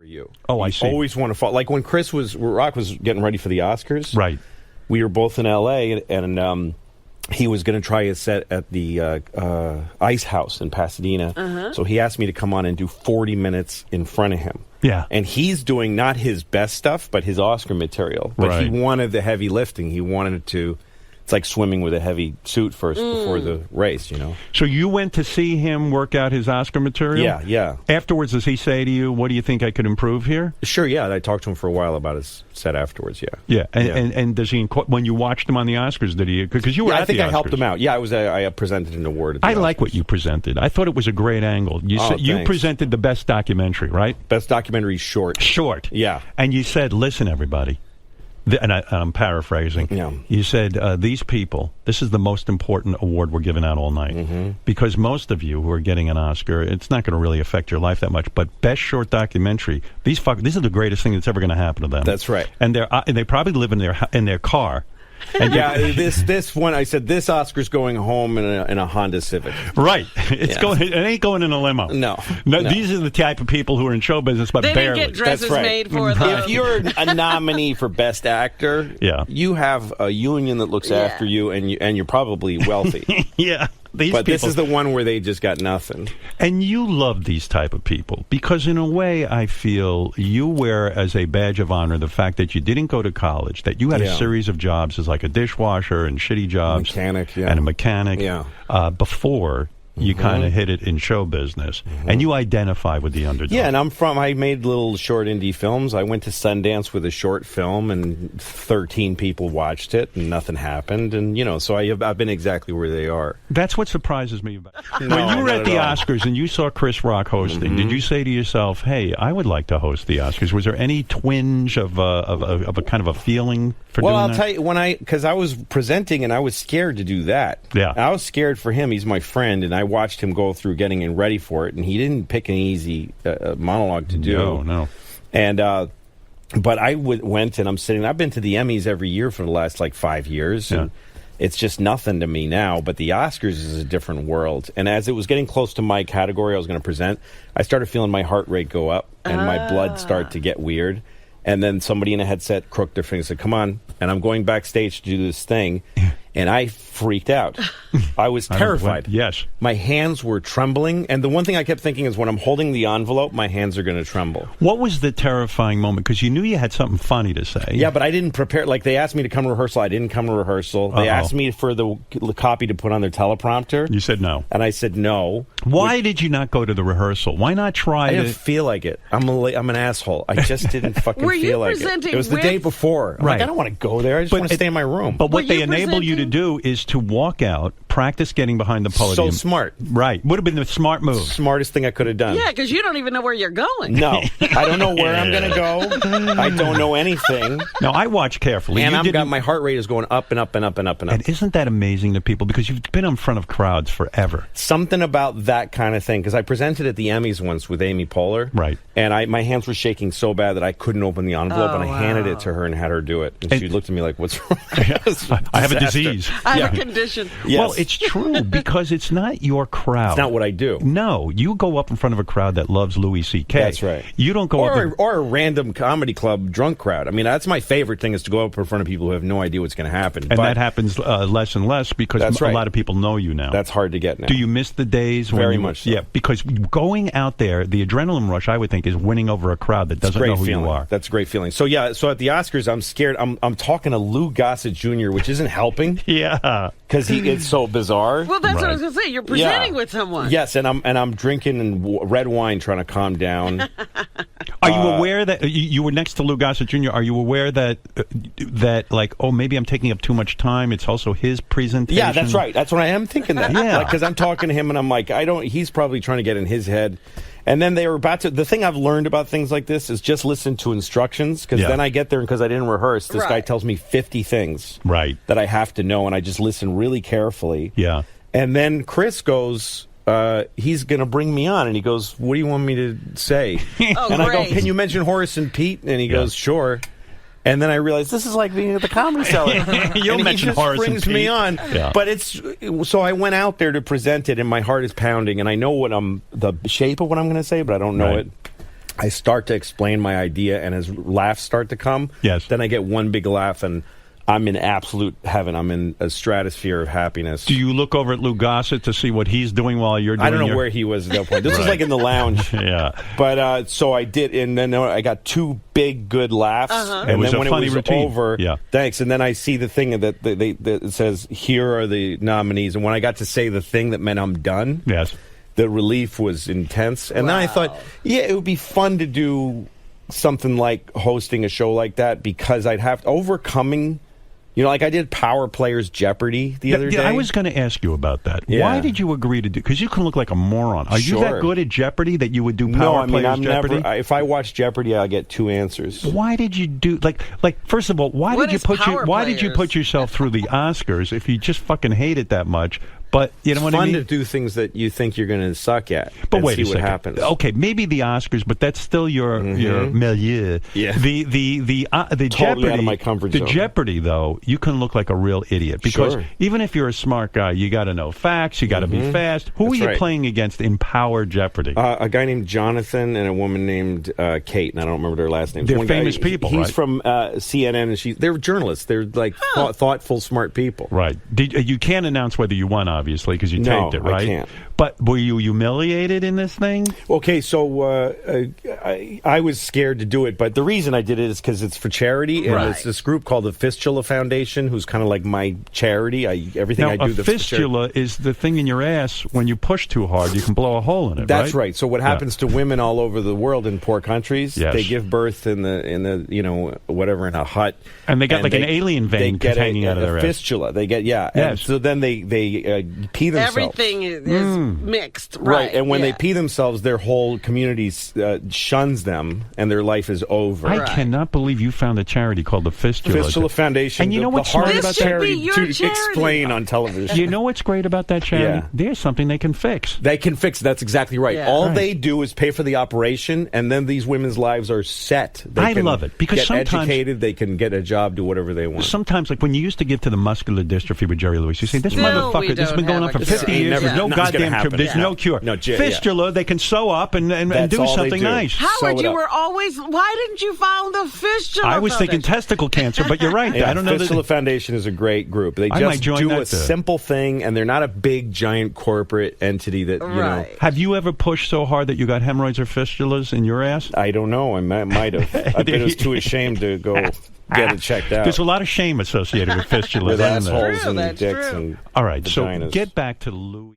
you. Oh, I see. Always want to follow. Like when Rock was getting ready for the Oscars. Right. We were both in L.A. and he was going to try his set at the Ice House in Pasadena. So he asked me to come on and do 40 minutes in front of him. Yeah. And he's doing not his best stuff, but his Oscar material. But he wanted the heavy lifting. He wanted it to... It's like swimming with a heavy suit first before the race, you know? So you went to see him work out his Oscar material? Yeah. Afterwards, does he say to you, what do you think I could improve here? Sure, yeah. I talked to him for a while about his set afterwards, yeah. Yeah, and does he, when you watched him on the Oscars, did he, because you were at the Oscars. I think I helped him out. Yeah, I presented an award at the Oscars. like what you presented. I thought it was a great angle. You presented the best documentary, right? Best documentary short. Short. Yeah. And you said, listen, everybody. And I'm paraphrasing. Yeah. You said, these people, this is the most important award we're giving out all night. Because most of you who are getting an Oscar, it's not going to really affect your life that much. But best short documentary, this is the greatest thing that's ever going to happen to them. That's right. And they probably live in their car. And this one, I said, this Oscar's going home in a Honda Civic. Right. It ain't going in a limo. No. These are the type of people who are in show business, but they barely. They didn't get dresses made for them. If you're a nominee for Best Actor, you have a union that looks after you, and you're probably wealthy. Yeah. This is the one where they just got nothing. And you love these type of people because, in a way, I feel you wear as a badge of honor the fact that you didn't go to college, that you had a series of jobs as like a dishwasher and shitty jobs, and a mechanic before you kind of hit it in show business, and you identify with the underdog. Yeah, and I made little short indie films. I went to Sundance with a short film, and 13 people watched it, and nothing happened. And, so I've been exactly where they are. That's what surprises me about it. When you were at the Oscars and you saw Chris Rock hosting, did you say to yourself, hey, I would like to host the Oscars? Was there any twinge of a kind of a feeling for doing that? Well, I'll tell you, because I was presenting, and I was scared to do that. Yeah. I was scared for him. He's my friend, and I watched him go through getting in ready for it, and he didn't pick an easy monologue to do. No. And but I went, and I'm sitting. I've been to the Emmys every year for the last 5 years, and it's just nothing to me now. But the Oscars is a different world. And as it was getting close to my category I was going to present, I started feeling my heart rate go up and my blood start to get weird. And then somebody in a headset crooked their finger and said, come on. And I'm going backstage to do this thing. And I freaked out. I was terrified. Yes. My hands were trembling. And the one thing I kept thinking is when I'm holding the envelope, my hands are going to tremble. What was the terrifying moment? Because you knew you had something funny to say. Yeah, but I didn't prepare. They asked me to come to rehearsal. I didn't come to rehearsal. They asked me for the copy to put on their teleprompter. You said no. And I said no. Why did you not go to the rehearsal? Why not try I didn't feel like it. I'm an asshole. I just didn't fucking feel like it. It was the day before. I'm I don't want to go there. I just want to stay in my room. But what they enable you to do is to walk out, practice getting behind the podium. So smart. Right. Would have been the smart move. Smartest thing I could have done. Yeah, because you don't even know where you're going. No. I don't know where I'm going to go. I don't know anything. No, I watch carefully. And my heart rate is going up and up and up and up and up. And isn't that amazing to people? Because you've been in front of crowds forever. Something about that kind of thing. Because I presented at the Emmys once with Amy Poehler. Right. And my hands were shaking so bad that I couldn't open the envelope. And I handed it to her and had her do it. And she looked at me like, what's wrong? I have a disease. I have a condition. Yes. Well, it's true because it's not your crowd. It's not what I do. No, you go up in front of a crowd that loves Louis C.K. That's right. You don't go or a random comedy club drunk crowd. I mean, that's my favorite thing is to go up in front of people who have no idea what's going to happen. And that happens less and less because a lot of people know you now. That's hard to get now. Do you miss the days when Very much so. Yeah, because going out there, the adrenaline rush, I would think, is winning over a crowd that doesn't know who you are. That's a great feeling. So at the Oscars, I'm scared. I'm talking to Lou Gossett Jr., which isn't helping. Yeah. Because it's so bizarre. Well, that's what I was going to say. You're presenting with someone. Yes, and I'm drinking red wine trying to calm down. Are you aware that you were next to Lou Gossett Jr.? Are you aware that maybe I'm taking up too much time? It's also his presentation. Yeah, that's right. That's what I am thinking. That. Yeah, because I'm talking to him and I'm like, he's probably trying to get in his head. And then they were about to. The thing I've learned about things like this is just listen to instructions. Because then I get there and because I didn't rehearse, this guy tells me 50 things that I have to know, and I just listen really carefully. Yeah. And then Chris goes, he's going to bring me on, and he goes, "What do you want me to say?" And I go, "Can you mention Horace and Pete?" And he goes, "Sure." And then I realized this is like being at the Comedy Cellar. You'll mention Horace and Pete. Brings me on. Yeah. But so I went out there to present it, and my heart is pounding, and I know the shape of what I'm going to say, but I don't know it. I start to explain my idea, and as laughs start to come, then I get one big laugh, and I'm in absolute heaven. I'm in a stratosphere of happiness. Do you look over at Lou Gossett to see what he's doing while you're doing I don't know where he was at that point. This was like in the lounge. But so I did, and then I got two big, good laughs. And then when it was over, thanks. And then I see the thing that it says, here are the nominees. And when I got to say the thing that meant I'm done, the relief was intense. And then I thought, it would be fun to do something like hosting a show like that, because I'd have to overcoming... like I did Power Players Jeopardy the other day. I was going to ask you about that. Why did you agree to do? Because you can look like a moron. Are you that good at Jeopardy that you would do Power Players Jeopardy? If I watch Jeopardy, I'll get 2 answers. Why did you do like? First of all, why did you put yourself through the Oscars if you just fucking hate it that much? But you know what I mean? It's fun to do things that you think you're going to suck at. But wait see a second. What happens. Okay, maybe the Oscars, but that's still your milieu. Yeah. The totally Jeopardy, out of my comfort zone. The Jeopardy, though, you can look like a real idiot because even if you're a smart guy, you got to know facts. You got to be fast. Who are you playing against in Power Jeopardy? A guy named Jonathan and a woman named Kate, and I don't remember their last names. They're famous people. He's from CNN, and they're journalists. They're like thoughtful, smart people. Right. You can't announce whether you won, obviously, because you taped it, right? I can't. But were you humiliated in this thing? Okay, so I was scared to do it, but the reason I did it is because it's for charity, and it's this group called the Fistula Foundation, who's kind of like my charity. Everything I do. A fistula is the thing in your ass when you push too hard, you can blow a hole in it. That's right. So what happens to women all over the world in poor countries? Yes. They give birth in the whatever in a hut, and they got like an alien vein hanging out of their fistula. They get and so then they pee themselves. Everything is mixed, right? And when they pee themselves, their whole community shuns them, and their life is over. I cannot believe you found a charity called the Fistula Foundation. And you know what's hard about charity to explain on television? You know what's great about that charity? There's something they can fix. They can fix. That's exactly right. All they do is pay for the operation, and then these women's lives are set. I love it because get sometimes educated, they can get a job, do whatever they want. Sometimes, like when you used to give to the muscular dystrophy with Jerry Lewis, you say, "This motherfucker, this has been going on for 50 years. There's no goddamn cure. There's no cure." Fistula, they can sew up and do something nice. Howard, you were always. Why didn't you found the Fistula? I was thinking testicle cancer, but you're right. I don't know. Fistula Foundation is a great group. They just do a simple thing, and they're not a big, giant corporate entity that you know. Have you ever pushed so hard that you got hemorrhoids or fistulas in your ass? I don't know. I might have. I was too ashamed to go get it checked out. There's a lot of shame associated with fistulas. With assholes and dicks and all right, vaginas. So get back to Louie.